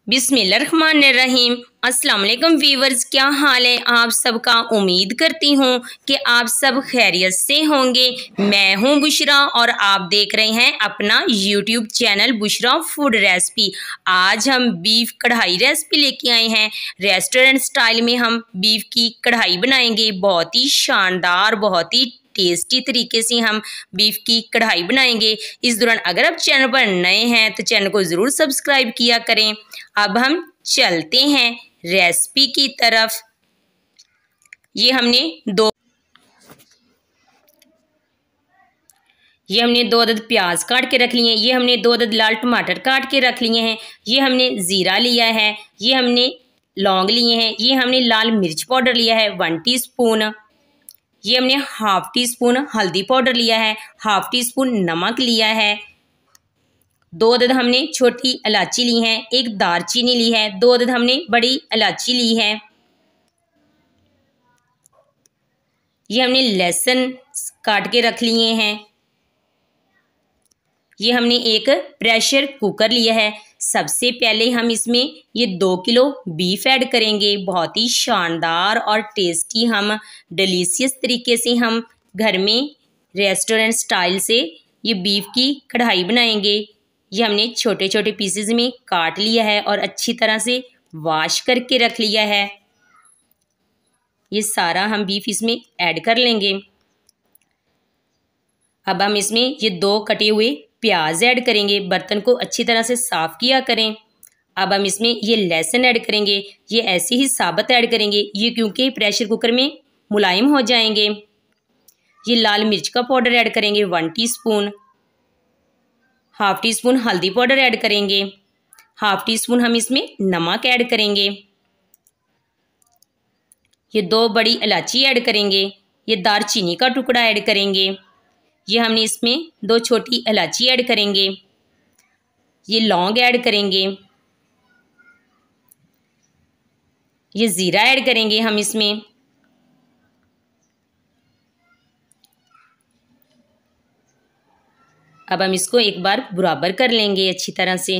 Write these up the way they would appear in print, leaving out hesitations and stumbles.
बिस्मिल्लाहिर्रहमानिर्रहीम। अस्सलाम वालेकुम वीवर्स, क्या हाल है आप सबका। उम्मीद करती हूँ कि आप सब खैरियत से होंगे। मैं हूँ बुशरा और आप देख रहे हैं अपना YouTube channel Bushra food recipe. आज हम बीफ कढ़ाई रेसिपी लेके आए हैं। रेस्टोरेंट स्टाइल में हम बीफ की कढ़ाई बनाएंगे। बहुत ही शानदार, बहुत ही टेस्टी तरीके से हम बीफ की कढ़ाई बनाएंगे। इस दौरान अगर आप चैनल पर नए हैं तो चैनल को ज़रूर सब्सक्राइब किया करें। अब हम चलते हैं रेसिपी की तरफ। ये हमने दो अदद प्याज काट के रख लिए हैं। ये हमने 2 अदद लाल टमाटर काट के रख लिए हैं। ये हमने ज़ीरा लिया है। ये हमने लौंग लिए हैं। ये हमने लाल मिर्च पाउडर लिया है 1 टीस्पून। ये हमने हाफ टी स्पून हल्दी पाउडर लिया है। हाफ टी स्पून नमक लिया है। 2 अदद हमने छोटी इलायची ली है। 1 दालचीनी ली है। 2 अदद हमने बड़ी इलायची ली है। ये हमने लहसुन काट के रख लिए हैं। ये हमने एक प्रेशर कुकर लिया है। सबसे पहले हम इसमें ये 2 किलो बीफ ऐड करेंगे। बहुत ही शानदार और टेस्टी हम डिलीशियस तरीके से हम घर में रेस्टोरेंट स्टाइल से ये बीफ की कढ़ाई बनाएंगे। ये हमने छोटे छोटे पीसेस में काट लिया है और अच्छी तरह से वॉश करके रख लिया है। ये सारा हम बीफ इसमें ऐड कर लेंगे। अब हम इसमें ये 2 कटे हुए प्याज ऐड करेंगे। बर्तन को अच्छी तरह से साफ़ किया करें। अब हम इसमें ये लहसुन ऐड करेंगे। ये ऐसे ही साबुत ऐड करेंगे, ये क्योंकि प्रेशर कुकर में मुलायम हो जाएंगे। ये लाल मिर्च का पाउडर ऐड करेंगे 1 टीस्पून। हाफ टी स्पून हल्दी पाउडर ऐड करेंगे। हाफ टी स्पून हम इसमें नमक ऐड करेंगे। ये 2 बड़ी इलायची ऐड करेंगे। ये दालचीनी का टुकड़ा ऐड करेंगे। ये हमने इसमें 2 छोटी इलायची ऐड करेंगे। ये लौंग ऐड करेंगे। ये ज़ीरा ऐड करेंगे हम इसमें। अब हम इसको एक बार बराबर कर लेंगे अच्छी तरह से।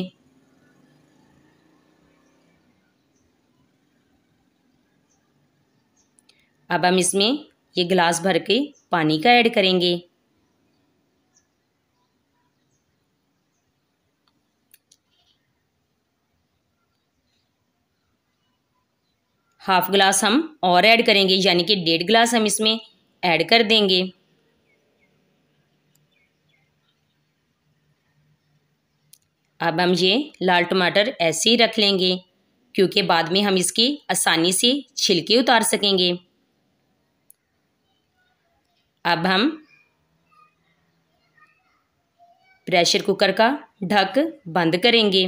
अब हम इसमें ये गिलास भर के पानी का ऐड करेंगे। हाफ गिलास हम और ऐड करेंगे, यानी कि 1.5 गिलास हम इसमें ऐड कर देंगे। अब हम ये लाल टमाटर ऐसे ही रख लेंगे, क्योंकि बाद में हम इसकी आसानी से छिलके उतार सकेंगे। अब हम प्रेशर कुकर का ढक बंद करेंगे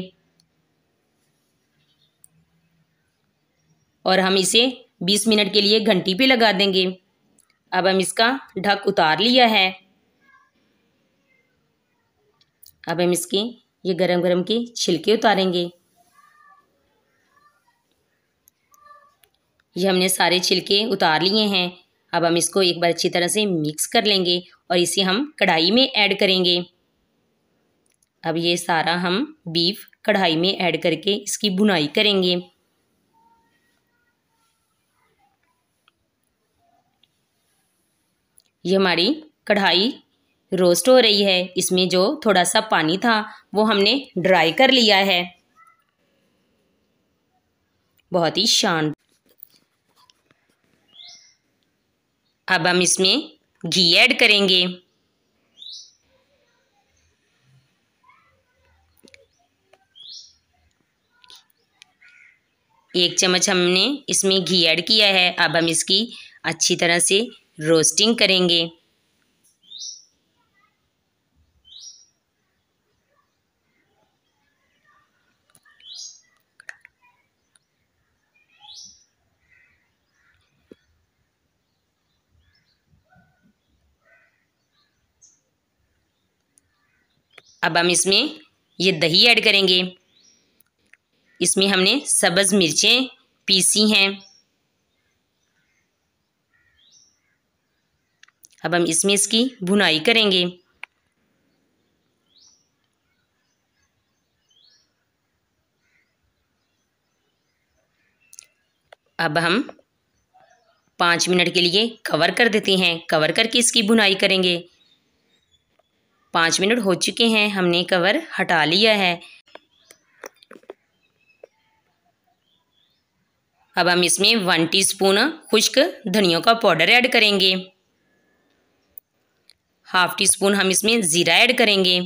और हम इसे 20 मिनट के लिए घंटी पे लगा देंगे। अब हम इसका ढक उतार लिया है। अब हम इसके ये गरम गरम के छिलके उतारेंगे। ये हमने सारे छिलके उतार लिए हैं। अब हम इसको एक बार अच्छी तरह से मिक्स कर लेंगे और इसे हम कढ़ाई में ऐड करेंगे। अब ये सारा हम बीफ कढ़ाई में ऐड करके इसकी भुनाई करेंगे। ये हमारी कढ़ाई रोस्ट हो रही है। इसमें जो थोड़ा सा पानी था वो हमने ड्राई कर लिया है। बहुत ही शानदार। अब हम इसमें घी ऐड करेंगे। एक चम्मच हमने इसमें घी ऐड किया है। अब हम इसकी अच्छी तरह से रोस्टिंग करेंगे। अब हम इसमें ये दही ऐड करेंगे। इसमें हमने सब्ज़ मिर्चें पीसी हैं। अब हम इसमें इसकी भुनाई करेंगे। अब हम 5 मिनट के लिए कवर कर देते हैं। कवर करके इसकी भुनाई करेंगे। 5 मिनट हो चुके हैं, हमने कवर हटा लिया है। अब हम इसमें 1 टीस्पून खुश्क धनिया का पाउडर ऐड करेंगे। हाफ टी स्पून हम इसमें ज़ीरा ऐड करेंगे।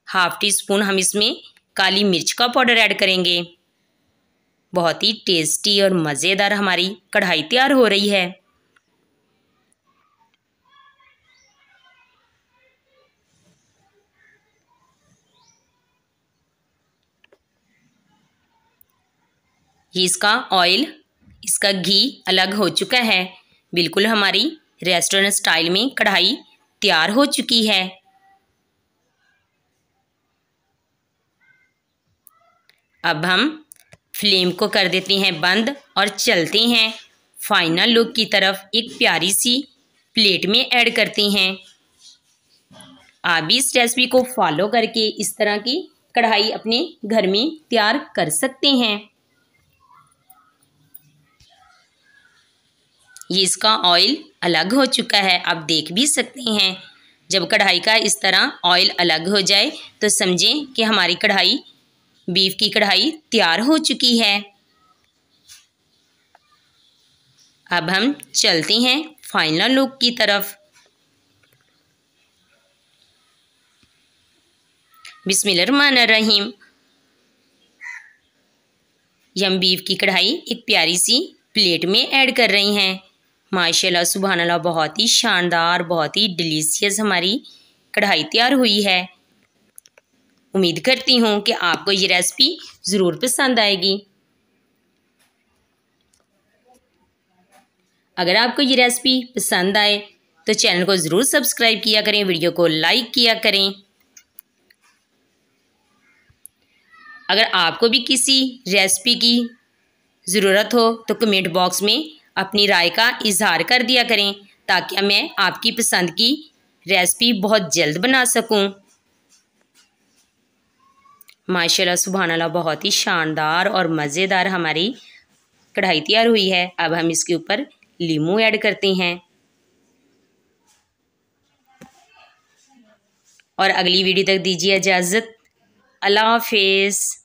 हाफ टी स्पून हम इसमें काली मिर्च का पाउडर ऐड करेंगे। बहुत ही टेस्टी और मज़ेदार हमारी कढ़ाई तैयार हो रही है। ये इसका ऑयल, इसका घी अलग हो चुका है। बिल्कुल हमारी रेस्टोरेंट स्टाइल में कढ़ाई तैयार हो चुकी है। अब हम फ्लेम को कर देते हैं बंद और चलते हैं फाइनल लुक की तरफ। एक प्यारी सी प्लेट में ऐड करते हैं। आप भी इस रेसिपी को फॉलो करके इस तरह की कढ़ाई अपने घर में तैयार कर सकते हैं। ये इसका ऑयल अलग हो चुका है, आप देख भी सकते हैं। जब कढ़ाई का इस तरह ऑयल अलग हो जाए तो समझें कि हमारी कढ़ाई, बीफ की कढ़ाई तैयार हो चुकी है। अब हम चलते हैं फाइनल लुक की तरफ। बिस्मिल्लाहिर्रहमानिर्रहीम। हम बीफ की कढ़ाई एक प्यारी सी प्लेट में ऐड कर रही हैं। माशाल्लाह सुभान अल्लाह, बहुत ही शानदार, बहुत ही डिलीशियस हमारी कढ़ाई तैयार हुई है। उम्मीद करती हूँ कि आपको ये रेसिपी ज़रूर पसंद आएगी। अगर आपको ये रेसिपी पसंद आए तो चैनल को ज़रूर सब्सक्राइब किया करें, वीडियो को लाइक किया करें। अगर आपको भी किसी रेसिपी की ज़रूरत हो तो कमेंट बॉक्स में अपनी राय का इजहार कर दिया करें, ताकि मैं आपकी पसंद की रेसिपी बहुत जल्द बना सकूं। माशाल्लाह सुभान अल्लाह, बहुत ही शानदार और मज़ेदार हमारी कढ़ाई तैयार हुई है। अब हम इसके ऊपर लीमू ऐड करते हैं। और अगली वीडियो तक दीजिए इजाज़त। अल्लाह हाफिज़।